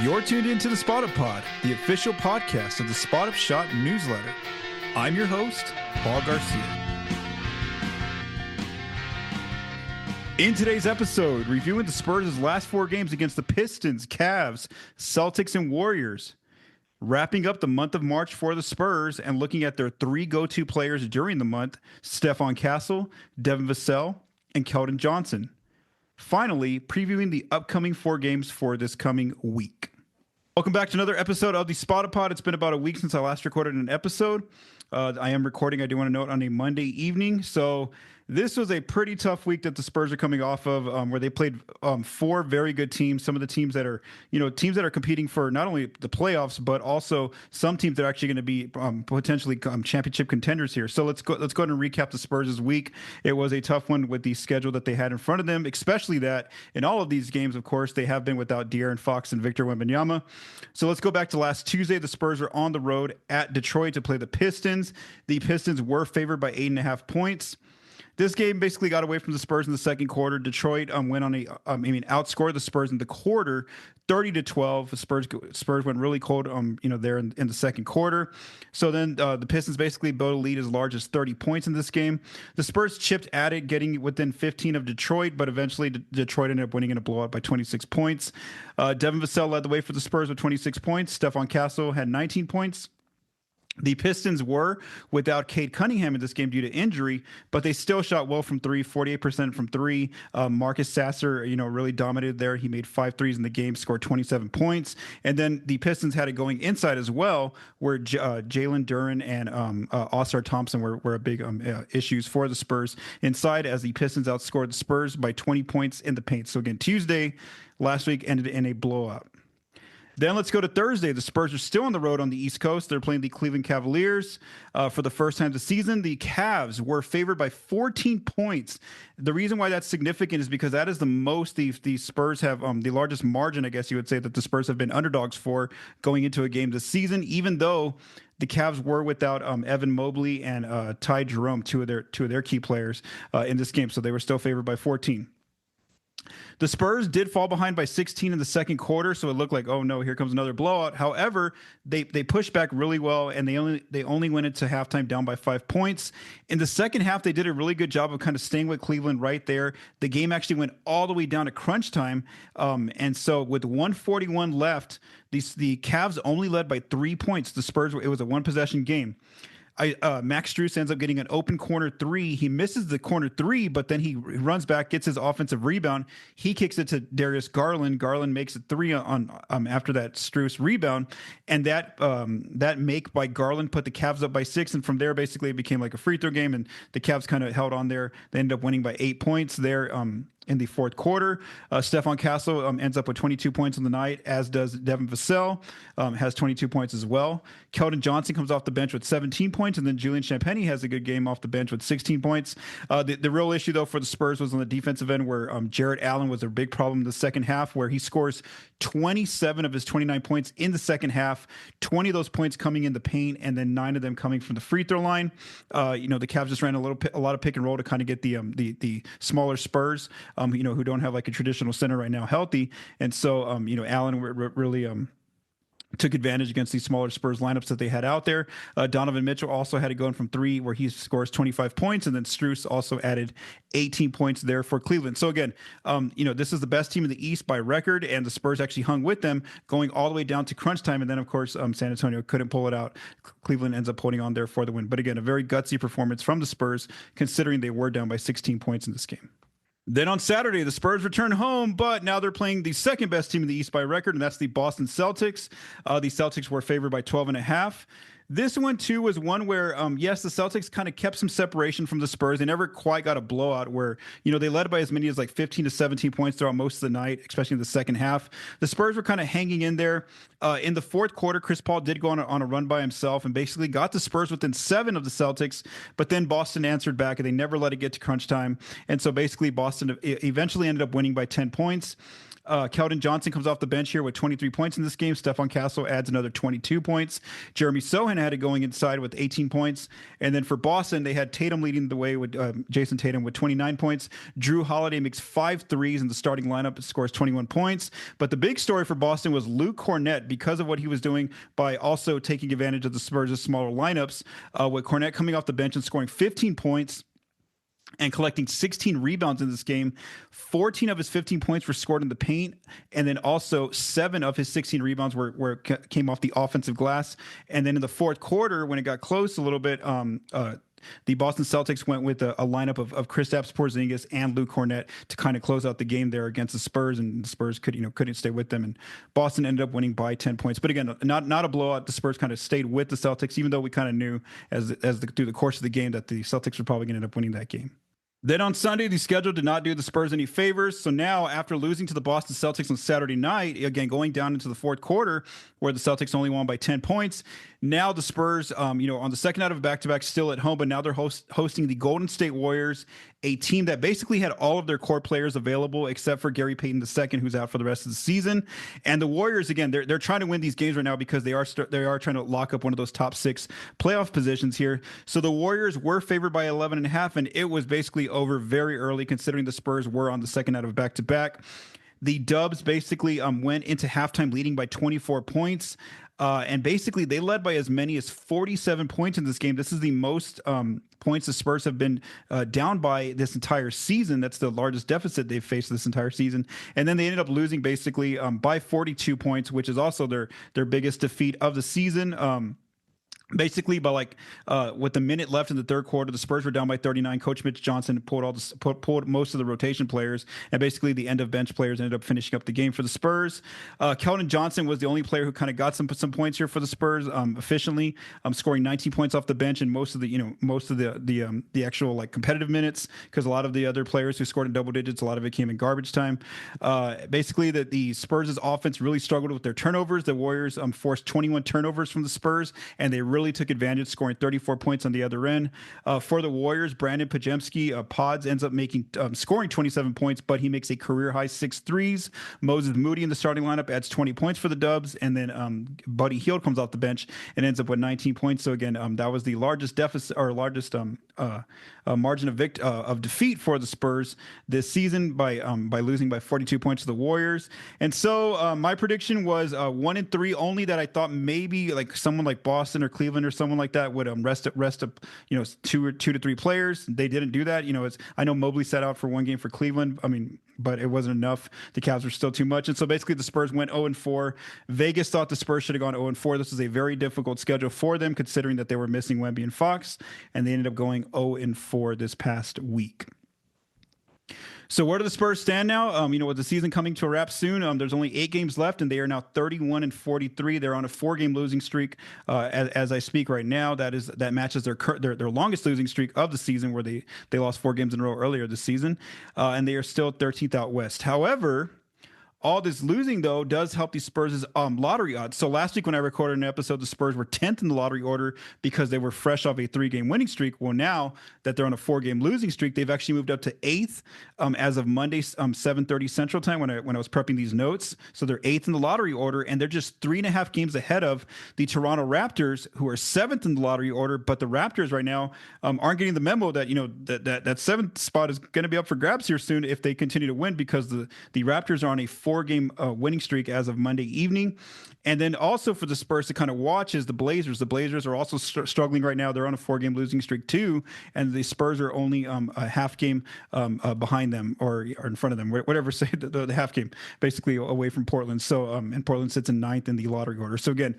You're tuned into the Spot Up Pod, the official podcast of the Spot Up Shot newsletter. I'm your host, Paul Garcia. In today's episode, reviewing the Spurs' last four games against the Pistons, Cavs, Celtics, and Warriors. Wrapping up the month of March for the Spurs and looking at their three go-to players during the month, Stephon Castle, Devin Vassell, and Keldon Johnson. Finally, previewing the upcoming four games for this coming week. Welcome back to another episode of the Spot Up Pod. It's been about a week since I last recorded an episode. I am recording, I do want to note, on a Monday evening. So this was a pretty tough week that the Spurs are coming off of, where they played four very good teams. Some of the teams that are, teams that are competing for not only the playoffs, but also some teams that are actually going to be potentially championship contenders here. So let's go ahead and recap the Spurs' week. It was a tough one with the schedule that they had in front of them, especially that in all of these games, of course, they have been without De'Aaron Fox and Victor Wembanyama. So let's go back to last Tuesday. The Spurs are on the road at Detroit to play the Pistons. The Pistons were favored by 8.5 points. This game basically got away from the Spurs in the second quarter. Detroit went on outscored the Spurs in the quarter, 30-12. The Spurs went really cold, there in the second quarter. So then the Pistons basically built a lead as large as 30 points in this game. The Spurs chipped at it, getting within 15 of Detroit, but eventually Detroit ended up winning in a blowout by 26 points. Devin Vassell led the way for the Spurs with 26 points. Stephon Castle had 19 points. The Pistons were without Cade Cunningham in this game due to injury, but they still shot well from three, 48% from three. Marcus Sasser, really dominated there. He made 5 threes in the game, scored 27 points. And then the Pistons had it going inside as well, where Jalen Duren and Oscar Thompson were big issues for the Spurs inside, as the Pistons outscored the Spurs by 20 points in the paint. So again, Tuesday last week ended in a blowout. Then let's go to Thursday. The Spurs are still on the road on the East Coast. They're playing the Cleveland Cavaliers for the first time this season. The Cavs were favored by 14 points. The reason why that's significant is because that is the most the Spurs have, the largest margin, I guess you would say, that the Spurs have been underdogs for going into a game this season, even though the Cavs were without Evan Mobley and Ty Jerome, two of their key players in this game. So they were still favored by 14. The Spurs did fall behind by 16 in the second quarter, so it looked like, oh no, here comes another blowout. However, they pushed back really well, and they only went into halftime down by 5 points. In the second half, they did a really good job of kind of staying with Cleveland right there. The game actually went all the way down to crunch time, and so with 141 left, the Cavs only led by 3 points. The Spurs, it was a one-possession game. Max Strus ends up getting an open corner three. He misses the corner three, but then he runs back, gets his offensive rebound. He kicks it to Darius Garland. Garland makes a three on after that Strus rebound, and that make by Garland put the Cavs up by 6. And from there, basically, it became like a free throw game, and the Cavs kind of held on there. They ended up winning by 8 points there. In the fourth quarter, Stephon Castle ends up with 22 points on the night, as does Devin Vassell, has 22 points as well. Keldon Johnson comes off the bench with 17 points, and then Julian Champagnie has a good game off the bench with 16 points. The real issue, though, for the Spurs was on the defensive end, where Jarrett Allen was a big problem in the second half, where he scores 27 of his 29 points in the second half, 20 of those points coming in the paint, and then 9 of them coming from the free throw line. The Cavs just ran a lot of pick and roll to kind of get the smaller Spurs, who don't have like a traditional center right now healthy. And so, Allen really took advantage against these smaller Spurs lineups that they had out there. Donovan Mitchell also had it going from 3, where he scores 25 points. And then Strus also added 18 points there for Cleveland. So again, this is the best team in the East by record, and the Spurs actually hung with them going all the way down to crunch time. And then, of course, San Antonio couldn't pull it out. Cleveland ends up holding on there for the win. But again, a very gutsy performance from the Spurs, considering they were down by 16 points in this game. Then on Saturday, the Spurs return home, but now they're playing the second best team in the East by record, and that's the Boston Celtics. The Celtics were favored by 12.5. This one, too, was one where, yes, the Celtics kind of kept some separation from the Spurs. They never quite got a blowout where, they led by as many as like 15 to 17 points throughout most of the night, especially in the second half. The Spurs were kind of hanging in there. In the fourth quarter, Chris Paul did go on a run by himself and basically got the Spurs within 7 of the Celtics, but then Boston answered back, and they never let it get to crunch time. And so basically Boston eventually ended up winning by 10 points. Keldon Johnson comes off the bench here with 23 points in this game. Stephon Castle adds another 22 points. Jeremy Sohan had it going inside with 18 points. And then for Boston, they had Tatum leading the way with Jason Tatum with 29 points. Drew Holiday makes 5 threes in the starting lineup, scores 21 points. But the big story for Boston was Luke Kornet, because of what he was doing by also taking advantage of the Spurs' smaller lineups, with Kornet coming off the bench and scoring 15 points and collecting 16 rebounds in this game. 14 of his 15 points were scored in the paint, and then also 7 of his 16 rebounds came off the offensive glass. And then in the fourth quarter, when it got close a little bit, the Boston Celtics went with a lineup of Kristaps Porzingis and Luke Kornet to kind of close out the game there against the Spurs, and the Spurs couldn't stay with them, and Boston ended up winning by 10 points. But again, not a blowout. The Spurs kind of stayed with the Celtics, even though we kind of knew through the course of the game that the Celtics were probably going to end up winning that game. Then on Sunday, the schedule did not do the Spurs any favors. So now, after losing to the Boston Celtics on Saturday night, again, going down into the fourth quarter, where the Celtics only won by 10 points, now the Spurs, on the second night of a back-to-back, still at home, but now they're hosting the Golden State Warriors, a team that basically had all of their core players available except for Gary Payton II, who's out for the rest of the season. And the Warriors, again, they're trying to win these games right now because they are trying to lock up one of those top 6 playoff positions here. So the Warriors were favored by 11.5, and it was basically over very early, considering the Spurs were on the second night of a back-to-back. The Dubs basically went into halftime leading by 24 points. And basically, they led by as many as 47 points in this game. This is the most points the Spurs have been down by this entire season. That's the largest deficit they've faced this entire season. And then they ended up losing basically by 42 points, which is also their biggest defeat of the season. Basically, with a minute left in the third quarter, the Spurs were down by 39. Coach Mitch Johnson pulled most of the rotation players, and basically the end of bench players ended up finishing up the game for the Spurs. Keldon Johnson was the only player who kind of got some points here for the Spurs efficiently, scoring 19 points off the bench and most of the actual competitive minutes, because a lot of the other players who scored in double digits, a lot of it came in garbage time. Basically, the Spurs' offense really struggled with their turnovers. The Warriors forced 21 turnovers from the Spurs, and they really took advantage, scoring 34 points on the other end. For the Warriors, Brandon Pajemski, Pods ends up scoring 27 points, but he makes a career-high 6 threes. Moses Moody in the starting lineup adds 20 points for the Dubs, and then Buddy Hield comes off the bench and ends up with 19 points. So again, that was the largest deficit or largest margin of defeat for the Spurs this season by losing by 42 points to the Warriors. And so my prediction was 1-3, only that I thought maybe someone like Boston or Cleveland or someone like that would rest up 2 to 3 players. They didn't do that. I know Mobley sat out for one game for Cleveland. But it wasn't enough. The Cavs were still too much. And so basically the Spurs went 0-4. Vegas thought the Spurs should have gone 0-4. This was a very difficult schedule for them, considering that they were missing Wemby and Fox, and they ended up going 0-4 this past week. So where do the Spurs stand now? With the season coming to a wrap soon, there's only 8 games left, and they are now 31-43. They're on a 4-game losing streak as I speak right now. That matches their longest losing streak of the season, where they lost 4 games in a row earlier this season, and they are still 13th out west. However, all this losing, though, does help the Spurs' lottery odds. So last week when I recorded an episode, the Spurs were 10th in the lottery order because they were fresh off a 3-game winning streak. Well, now that they're on a 4-game losing streak, they've actually moved up to 8th as of Monday, 7:30 Central Time when I was prepping these notes. So they're 8th in the lottery order, and they're just 3.5 games ahead of the Toronto Raptors, who are 7th in the lottery order. But the Raptors right now aren't getting the memo that that 7th spot is going to be up for grabs here soon if they continue to win, because the Raptors are on a 4-game winning streak as of Monday evening. And then also for the Spurs to kind of watch is the Blazers. The Blazers are also struggling right now. They're on a 4-game losing streak too, and the Spurs are only a half game behind them or in front of them, whatever, say the half game, basically away from Portland. So and Portland sits in 9th in the lottery order. So again,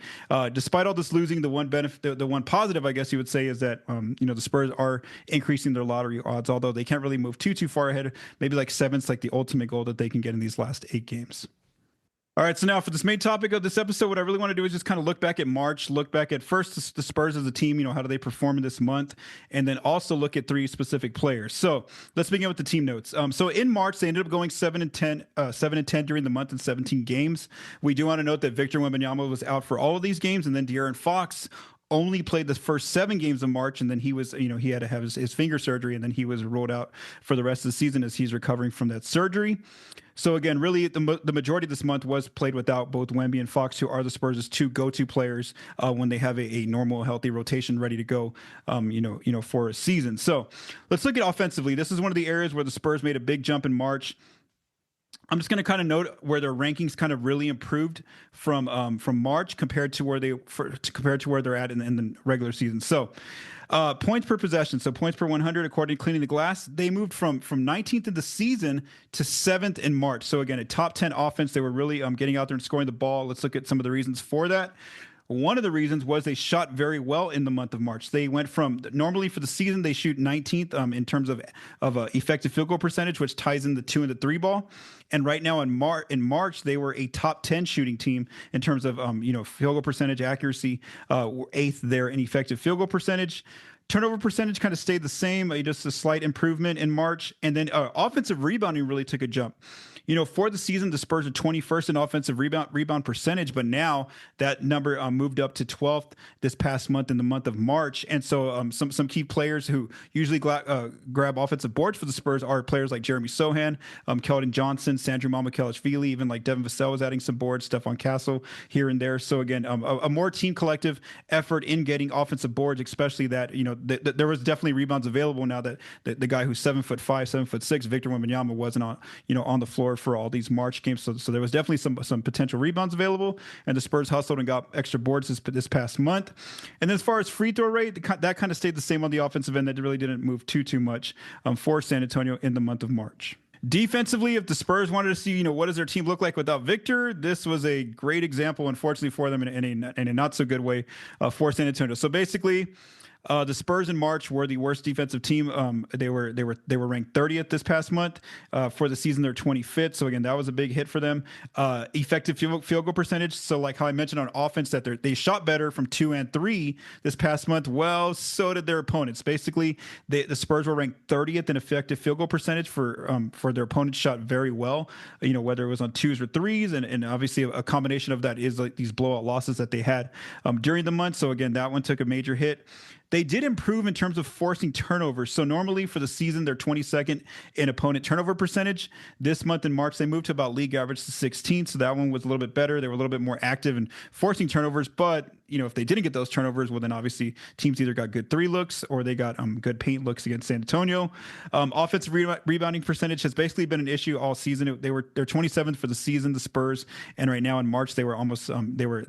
despite all this losing, the one benefit, the one positive, I guess you would say, is that the Spurs are increasing their lottery odds, although they can't really move too far ahead. Maybe 7th's the ultimate goal that they can get in these last 8 games. All right, so now for this main topic of this episode, what I really want to do is just kind of look back at March, look back at first the Spurs as a team, how do they perform in this month, and then also look at 3 specific players. So let's begin with the team notes. So in March, they ended up going 7-10 during the month in 17 games. We do want to note that Victor Wembanyama was out for all of these games, and then De'Aaron Fox only played the first 7 games of March, and then he was, he had to have his finger surgery, and then he was ruled out for the rest of the season as he's recovering from that surgery. So again, really, the majority of this month was played without both Wemby and Fox, who are the Spurs' 2 go-to players when they have a normal, healthy rotation ready to go, for a season. So let's look at offensively. This is one of the areas where the Spurs made a big jump in March. I'm just going to kind of note where their rankings kind of really improved from March compared to where they're at in the regular season. So points per possession, so points per 100 according to Cleaning the Glass, they moved from 19th in the season to 7th in March. So again, a top 10 offense. They were really getting out there and scoring the ball. Let's look at some of the reasons for that. One of the reasons was they shot very well in the month of March. They went from, normally for the season, they shoot 19th in terms of effective field goal percentage, which ties in the 2 and the 3 ball. And right now in March, they were a top 10 shooting team in terms of, field goal percentage accuracy, 8th there in effective field goal percentage. Turnover percentage kind of stayed the same, just a slight improvement in March. And then offensive rebounding really took a jump. For the season, the Spurs are 21st in offensive rebound percentage, but now that number moved up to 12th this past month in the month of March. And so some key players who usually grab offensive boards for the Spurs are players like Jeremy Sohan, Keldon Johnson, Sandro Mamukelashvili, even like Devin Vassell was adding some boards, Stephon Castle here and there. So again, a more team collective effort in getting offensive boards, especially that, there was definitely rebounds available now that the guy who's 7'5", 7'6", Victor Wembanyama wasn't on the floor for all these March games. So there was definitely some potential rebounds available, and the Spurs hustled and got extra boards this past month. And then as far as free throw rate, that kind of stayed the same on the offensive end. That really didn't move too much for San Antonio in the month of March. Defensively, if the Spurs wanted to see, what does their team look like without Victor, this was a great example, unfortunately for them, in a not so good way for San Antonio. So basically, the Spurs in March were the worst defensive team. They were ranked 30th this past month. For the season, they're 25th. So again, that was a big hit for them. Effective field goal percentage. So like how I mentioned on offense that they shot better from 2 and 3 this past month. Well, so did their opponents. Basically, the Spurs were ranked 30th in effective field goal percentage for their opponents. Shot very well. Whether it was on 2s or 3s, and obviously a combination of that is like these blowout losses that they had during the month. So again, that one took a major hit. They did improve in terms of forcing turnovers. So normally for the season, they're 22nd in opponent turnover percentage. This month in March, they moved to about league average to 16th. So that one was a little bit better. They were a little bit more active in forcing turnovers. But, if they didn't get those turnovers, well, then obviously teams either got good 3 looks or they got good paint looks against San Antonio. Offensive rebounding percentage has basically been an issue all season. They're 27th for the season, the Spurs. And right now in March, they were almost they were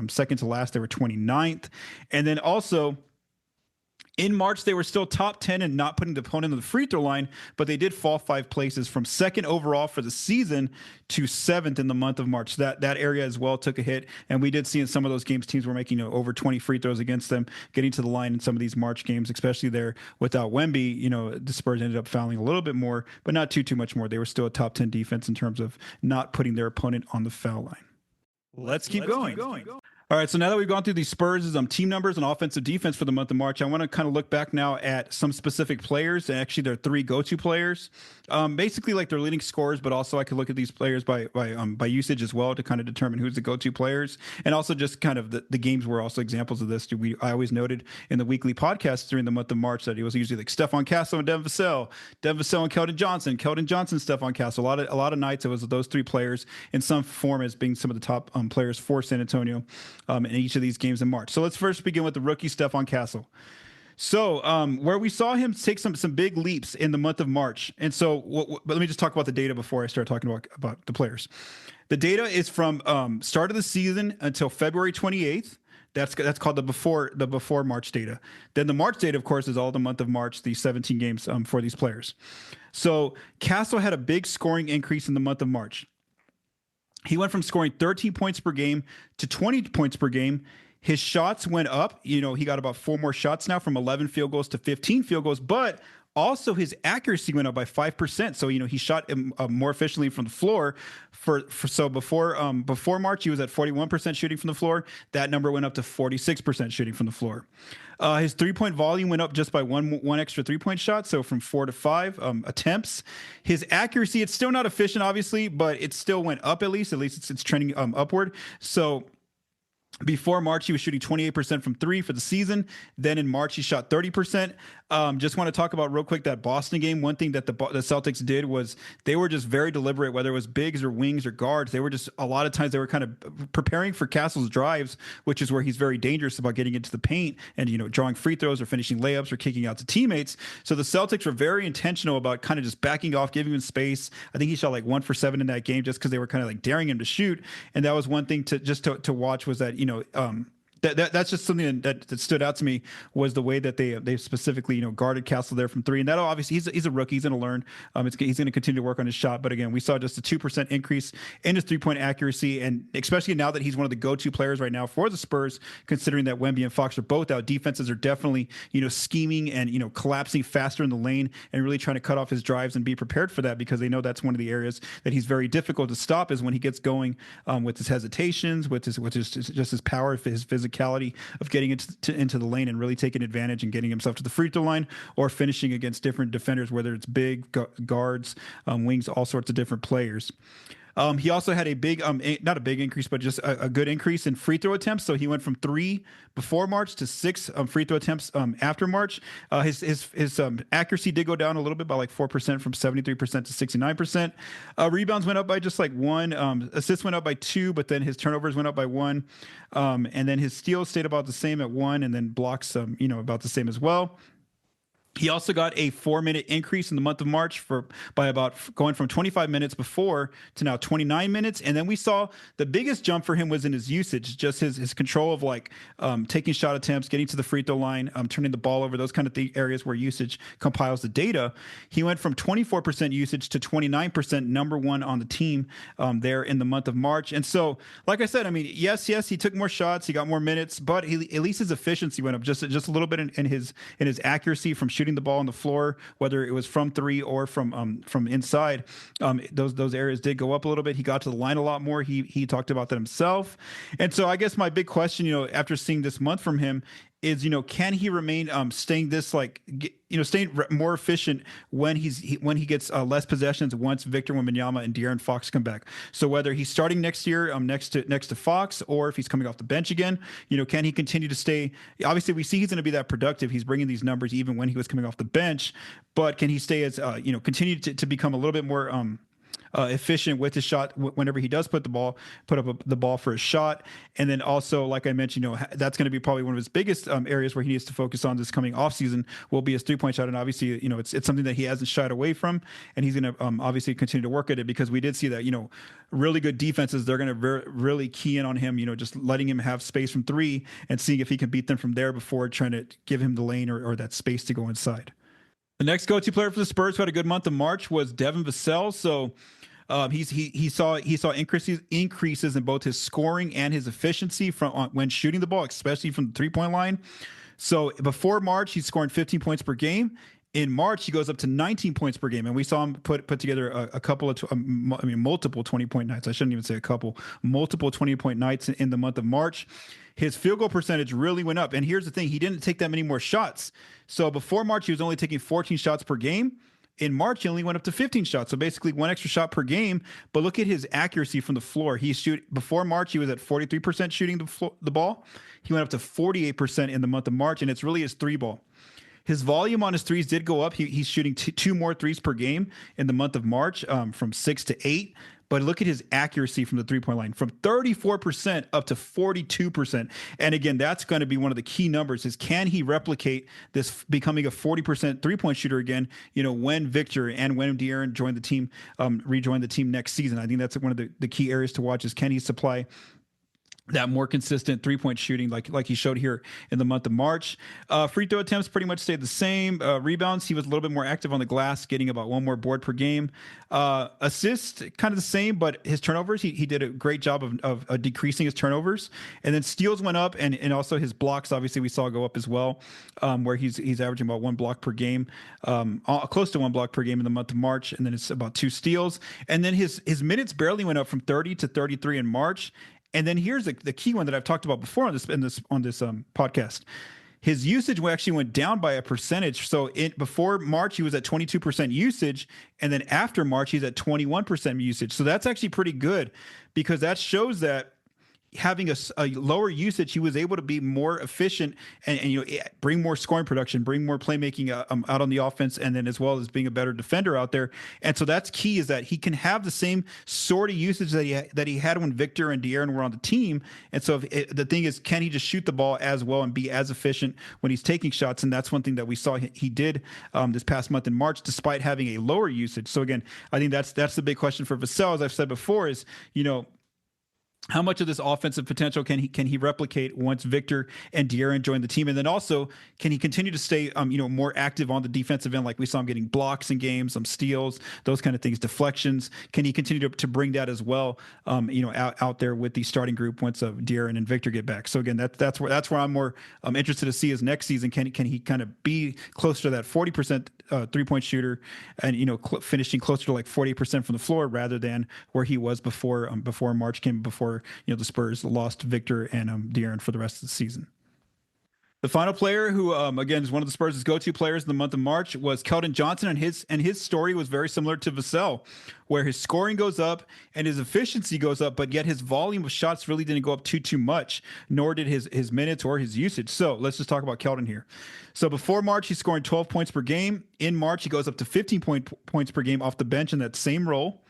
second to last. They were 29th. And then also, in March, they were still top 10 and not putting the opponent on the free throw line, but they did fall 5 places from 2nd overall for the season to 7th in the month of March. That area as well took a hit, and we did see in some of those games teams were making over 20 free throws against them, getting to the line in some of these March games, especially there without Wemby. The Spurs ended up fouling a little bit more, but not too much more. They were still a top 10 defense in terms of not putting their opponent on the foul line. Let's keep going. All right, so now that we've gone through these Spurs' team numbers and offensive defense for the month of March, I want to kind of look back now at some specific players, and actually their 3 go-to players. Basically like their leading scorers, but also I could look at these players by usage as well to kind of determine who's the go-to players. And also just kind of the games were also examples of this. I always noted in the weekly podcast during the month of March that it was usually like Stephon Castle and Devin Vassell and Keldon Johnson, Stephon Castle. A lot of nights it was those 3 players in some form as being some of the top players for San Antonio in each of these games in March. So let's first begin with the rookie Stephon Castle. So where we saw him take some big leaps in the month of March. And so but let me just talk about the data before I start talking about the players. The data is from start of the season until February 28th. That's called the before March data. Then the March data, of course, is all the month of March, the 17 games for these players. So Castle had a big scoring increase in the month of March. He went from scoring 13 points per game to 20 points per game. His shots went up. He got about 4 more shots now, from 11 field goals to 15 field goals, but also his accuracy went up by 5%. So, he shot more efficiently from the floor. So before March, he was at 41% shooting from the floor. That number went up to 46% shooting from the floor. His 3-point volume went up just by one extra 3-point shot, so from 4 to 5 attempts. His accuracy, it's still not efficient, obviously, but it still went up at least. It's trending upward. So Before March, he was shooting 28% from three for the season. Then in March, he shot 30%. Just want to talk about real quick that Boston game. One thing that the Celtics did was they were just very deliberate, whether it was bigs or wings or guards. They were just, a lot of times they were kind of preparing for Castle's drives, which is where he's very dangerous about getting into the paint and, drawing free throws or finishing layups or kicking out to teammates. So the Celtics were very intentional about kind of just backing off, giving him space. I think he shot like 1 for 7 in that game just because they were kind of like daring him to shoot. And that was one thing to watch was that, that's just something that stood out to me was the way that they specifically guarded Castle there from three, and that'll obviously he's a rookie, he's going to learn. He's going to continue to work on his shot, but again, we saw just a 2% increase in his 3-point accuracy, and especially now that he's one of the go-to players right now for the Spurs, considering that Wemby and Fox are both out, defenses are definitely scheming and collapsing faster in the lane and really trying to cut off his drives and be prepared for that because they know that's one of the areas that he's very difficult to stop is when he gets going with his hesitations, with his power, his physicality of getting into the lane and really taking advantage and getting himself to the free throw line or finishing against different defenders, whether it's big guards, wings, all sorts of different players. He also had a big, not a big increase, but just a good increase in free throw attempts. So he went from 3 before March to 6 free throw attempts after March. His accuracy did go down a little bit by like 4% from 73% to 69%. Rebounds went up by just like 1. Assists went up by 2, but then his turnovers went up by 1. And then his steals stayed about the same at 1, and then blocks, about the same as well. He also got a 4-minute increase in the month of March by about going from 25 minutes before to now 29 minutes. And then we saw the biggest jump for him was in his usage, just his control of taking shot attempts, getting to the free throw line, turning the ball over, those kind of areas where usage compiles the data. He went from 24% usage to 29%, number one on the team there in the month of March. And so, like I said, yes, he took more shots, he got more minutes, but at least his efficiency went up just a little bit in his accuracy from shooting the ball on the floor, whether it was from three or from inside. Those areas did go up a little bit. He got to the line a lot more. He talked about that himself. And so I guess my big question, after seeing this month from him is, can he remain staying more efficient when he gets less possessions once Victor Wembanyama and De'Aaron Fox come back? So whether he's starting next year next to Fox, or if he's coming off the bench again, can he continue to stay? Obviously, we see he's going to be that productive. He's bringing these numbers even when he was coming off the bench, but can he stay as continue to become a little bit more efficient with his shot whenever he does put up the ball for a shot? And then also, like I mentioned, that's going to be probably one of his biggest areas where he needs to focus on this coming offseason will be his 3-point shot. And obviously, it's something that he hasn't shied away from, and he's going to obviously continue to work at it, because we did see that, really good defenses, they're going to really key in on him, just letting him have space from 3 and seeing if he can beat them from there before trying to give him the lane or that space to go inside. The next go-to player for the Spurs who had a good month of March was Devin Vassell. So he saw increases in both his scoring and his efficiency when shooting the ball, especially from the 3-point line. So before March, he's scoring 15 points per game. In March, he goes up to 19 points per game, and we saw him put together a couple of multiple 20-point nights. I shouldn't even say a couple, multiple 20-point nights in the month of March. His field goal percentage really went up, and here's the thing: he didn't take that many more shots. So before March, he was only taking 14 shots per game. In March, he only went up to 15 shots, so basically 1 extra shot per game. But look at his accuracy from the floor. Before March, he was at 43% shooting the ball. He went up to 48% in the month of March, and it's really his 3-ball. His volume on his threes did go up. He's shooting 2 more threes per game in the month of March, from 6 to 8. But look at his accuracy from the 3-point line, from 34% up to 42%. And again, that's going to be one of the key numbers: is can he replicate this, becoming a 40% 3-point shooter again, when Victor and when De'Aaron rejoin the team next season? I think that's one of the key areas to watch, is can he supply that more consistent 3-point shooting like he showed here in the month of March. Free throw attempts pretty much stayed the same. Rebounds, he was a little bit more active on the glass, getting about 1 more board per game. Assists, kind of the same, but his turnovers, he did a great job of decreasing his turnovers. And then steals went up, and also his blocks, obviously, we saw go up as well, where he's averaging about 1 block per game, close to 1 block per game in the month of March, and then it's about 2 steals. And then his minutes barely went up from 30 to 33 in March. And then here's the key one that I've talked about before on this podcast. His usage actually went down by a percentage. So before March, he was at 22% usage, and then after March, he's at 21% usage. So that's actually pretty good, because that shows that having a lower usage, he was able to be more efficient and bring more scoring production, bring more playmaking out on the offense, and then as well as being a better defender out there. And so that's key, is that he can have the same sort of usage that he had when Victor and De'Aaron were on the team. And so the thing is, can he just shoot the ball as well and be as efficient when he's taking shots? And that's one thing that we saw he did this past month in March, despite having a lower usage. So again, I think that's the big question for Vassell, as I've said before, is, how much of this offensive potential can he replicate once Victor and De'Aaron join the team? And then also, can he continue to stay more active on the defensive end, like we saw him getting blocks in games, some steals, those kind of things, deflections? Can he continue to bring that as well, out there with the starting group once De'Aaron and Victor get back? So again, that's where I'm more interested to see is next season. Can he kind of be closer to that 40% 3-point shooter, and finishing closer to like 40% from the floor, rather than where he was before March came, before the Spurs lost Victor and De'Aaron for the rest of the season. The final player who, again, is one of the Spurs' go-to players in the month of March was Keldon Johnson, and his story was very similar to Vassell, where his scoring goes up and his efficiency goes up, but yet his volume of shots really didn't go up too much, nor did his minutes or his usage. So let's just talk about Keldon here. So before March, he's scoring 12 points per game. In March, he goes up to 15 points per game off the bench in that same role.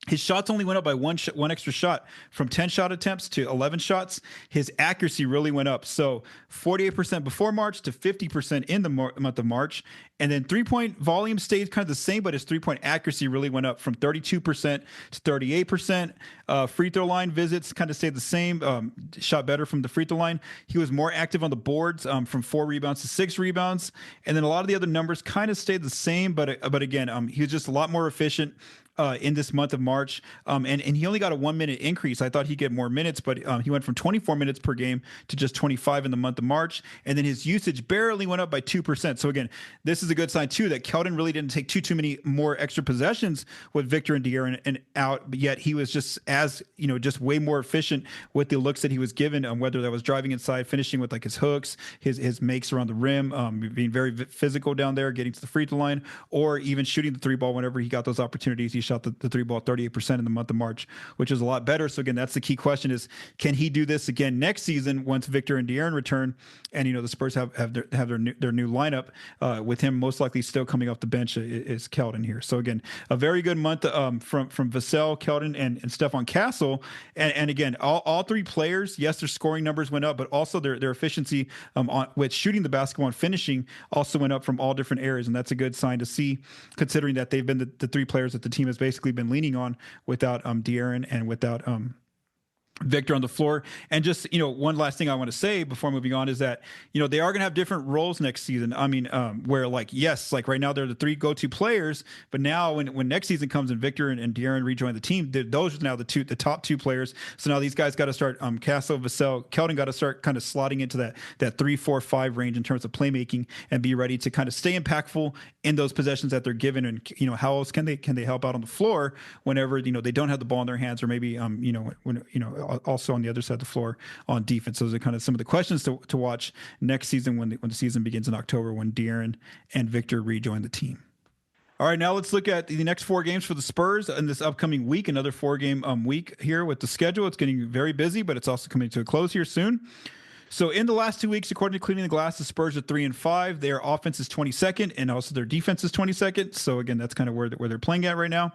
His shots only went up by one extra shot, from 10 shot attempts to 11 shots. His accuracy really went up. So 48% before March to 50% in the month of March. And then 3-point volume stayed kind of the same, but his 3-point accuracy really went up from 32% to 38%. Free throw line visits kind of stayed the same, shot better from the free throw line. He was more active on the boards, from 4 rebounds to 6 rebounds. And then a lot of the other numbers kind of stayed the same, but again, he was just a lot more efficient in this month of March. And he only got a 1-minute increase. I thought he'd get more minutes, but he went from 24 minutes per game to just 25 in the month of March. And then his usage barely went up by 2%. So again, this is a good sign too, that Keldon really didn't take too many more extra possessions with Victor and De'Aaron and out, but yet he was just just way more efficient with the looks that he was given, whether that was driving inside, finishing with like his hooks, his makes around the rim, being very physical down there, getting to the free throw line, or even shooting the 3-ball whenever he got those opportunities. He shot the 3-ball 38% in the month of March, which is a lot better. So again, that's the key question, is can he do this again next season once Victor and De'Aaron return, and the Spurs have their new lineup, with him most likely still coming off the bench is Keldon here. So again, a very good month from Vassell, Keldon, and Stephon Castle. And again, all three players, yes, their scoring numbers went up, but also their efficiency with shooting the basketball and finishing also went up from all different areas. And that's a good sign to see, considering that they've been the three players that the team has basically been leaning on without De'Aaron and without Victor on the floor. And just, one last thing I want to say before moving on is that, they are going to have different roles next season. I mean, where yes, right now they're the three go-to players, but now when next season comes and Victor and De'Aaron rejoin the team, those are now the top two players. So now these guys got to start, Castle, Vassell, Keldon got to start kind of slotting into that 3, 4, 5 range in terms of playmaking, and be ready to kind of stay impactful in those possessions that they're given. And, how else can they help out on the floor whenever, they don't have the ball in their hands, or maybe, also on the other side of the floor on defense. Those are kind of some of the questions to watch next season when the season begins in October, when De'Aaron and Victor rejoin the team. All right, now let's look at the next 4 games for the Spurs in this upcoming week. Another 4-game week here with the schedule. It's getting very busy, but it's also coming to a close here soon. So in the last 2 weeks, according to Cleaning the Glass, the Spurs are 3-5. Their offense is 22nd, and also their defense is 22nd. So again, that's kind of where they're playing at right now.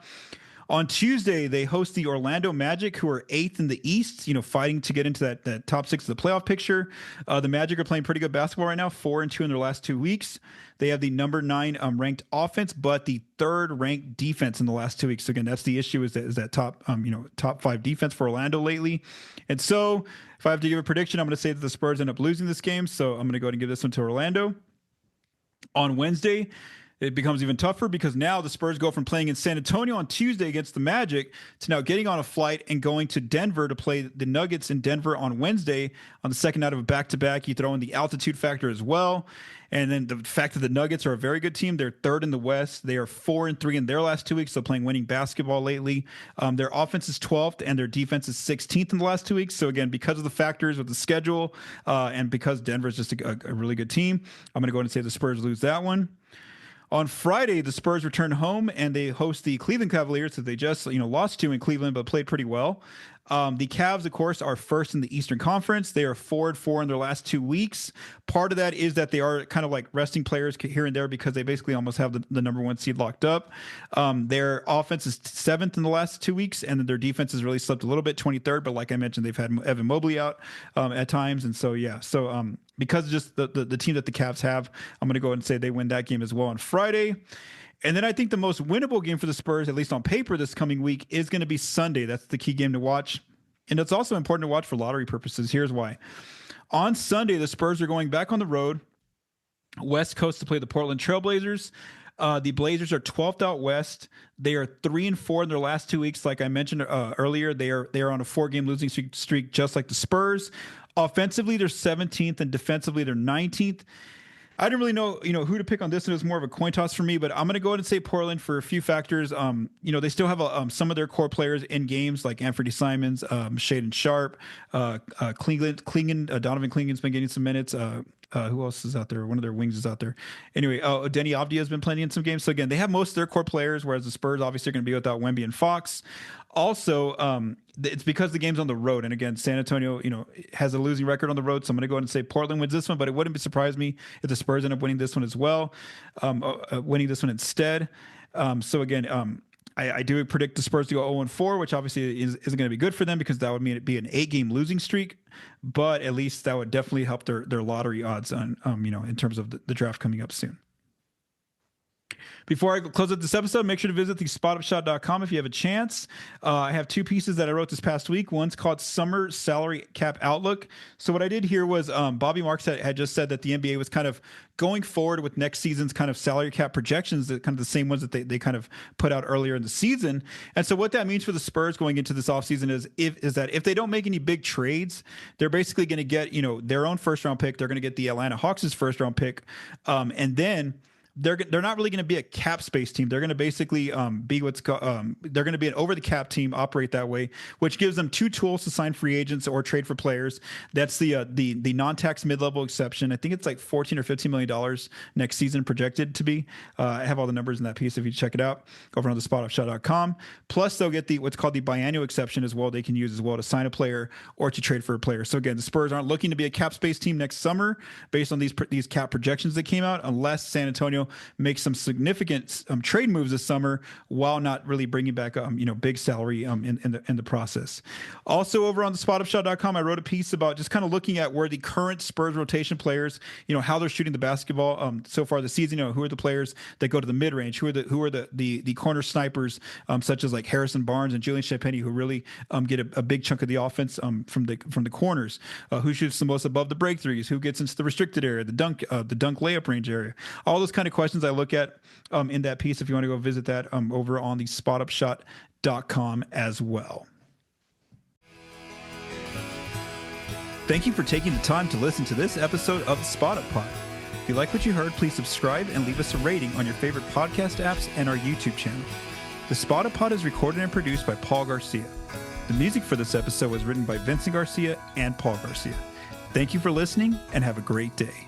On Tuesday, they host the Orlando Magic, who are 8th in the East, fighting to get into that top 6 of the playoff picture. The Magic are playing pretty good basketball right now, 4-2 in their last 2 weeks. They have the number 9 ranked offense, but the 3rd ranked defense in the last 2 weeks. So again, that's the issue, is that top 5 defense for Orlando lately. And so if I have to give a prediction, I'm going to say that the Spurs end up losing this game. So I'm going to go ahead and give this one to Orlando. On Wednesday, it becomes even tougher, because now the Spurs go from playing in San Antonio on Tuesday against the Magic to now getting on a flight and going to Denver to play the Nuggets in Denver on Wednesday on the second night of a back-to-back. You throw in the altitude factor as well. And then the fact that the Nuggets are a very good team. They're 3rd in the West. They are 4-3 in their last 2 weeks, so playing winning basketball lately. Their offense is 12th, and their defense is 16th in the last 2 weeks. So again, because of the factors with the schedule, and because Denver is just a really good team, I'm going to go ahead and say the Spurs lose that one. On Friday, the Spurs return home and they host the Cleveland Cavaliers, that they just lost to in Cleveland, but played pretty well. The Cavs, of course, are first in the Eastern Conference. They are 4-4 in their last 2 weeks. Part of that is that they are kind of like resting players here and there because they basically almost have the number one seed locked up. Their offense is 7th in the last 2 weeks, and then their defense has really slipped a little bit, 23rd. But like I mentioned, they've had Evan Mobley out at times, and so yeah. So because of just the team that the Cavs have, I'm going to go ahead and say they win that game as well on Friday. And then I think the most winnable game for the Spurs, at least on paper this coming week, is going to be Sunday. That's the key game to watch. And it's also important to watch for lottery purposes. Here's why. On Sunday, the Spurs are going back on the road, West Coast, to play the Portland Trailblazers. The Blazers are 12th out west. They are 3-4 in their last 2 weeks. Like I mentioned earlier, they are on a 4-game losing streak, just like the Spurs. Offensively, they're 17th, and defensively, they're 19th. I didn't really know, who to pick on this. It was more of a coin toss for me, but I'm going to go ahead and say Portland for a few factors. They still have some of their core players in games like Anthony Simons, Shaedon Sharpe, Donovan Klingen's been getting some minutes. Who else is out there? One of their wings is out there. Anyway, Denny Avdia has been playing in some games. So again, they have most of their core players, whereas the Spurs obviously are going to be without Wemby and Fox. Also, it's because the game's on the road. And again, San Antonio, has a losing record on the road. So I'm going to go ahead and say Portland wins this one, but it wouldn't surprise me if the Spurs end up winning this one as well, winning this one instead. So again, I do predict the Spurs to go 0-4, which obviously isn't going to be good for them because that would mean it'd be an 8-game losing streak. But at least that would definitely help their lottery odds on, in terms of the draft coming up soon. Before I close out this episode, make sure to visit thespotupshot.com if you have a chance. I have 2 pieces that I wrote this past week. One's called Summer Salary Cap Outlook. So what I did here was Bobby Marks had just said that the NBA was kind of going forward with next season's kind of salary cap projections, that kind of the same ones that they kind of put out earlier in the season. And so what that means for the Spurs going into this offseason is that if they don't make any big trades, they're basically going to get, their own first-round pick. They're going to get the Atlanta Hawks' first-round pick. And then they're not really going to be a cap space team. They're going to basically be they're going to be an over the cap team, operate that way, which gives them 2 tools to sign free agents or trade for players. That's the non-tax mid-level exception. I think it's like $14 or $15 million next season projected to be. I have all the numbers in that piece if you check it out over on thespotupshot.com. Plus, they'll get what's called the biannual exception as well. They can use as well to sign a player or to trade for a player. So again, the Spurs aren't looking to be a cap space team next summer based on these cap projections that came out, unless San Antonio make some significant trade moves this summer while not really bringing back big salary in the process. Also over on thespotupshot.com, I wrote a piece about just kind of looking at where the current Spurs rotation players, how they're shooting the basketball so far this season. Who are the players that go to the mid range? Who are the corner snipers such as like Harrison Barnes and Julian Champagnie, who really get a big chunk of the offense from the corners? Who shoots the most above the break threes? Who gets into the restricted area, the dunk layup range area? All those kind of questions I look at in that piece if you want to go visit that over on the spotupshot.com as well. Thank you for taking the time to listen to this episode of the Spot Up Pod. If you like what you heard, please subscribe and leave us a rating on your favorite podcast apps and our YouTube channel. The Spot Up Pod is recorded and produced by Paul Garcia. The music for this episode was written by Vincent Garcia and Paul Garcia. Thank you for listening and have a great day.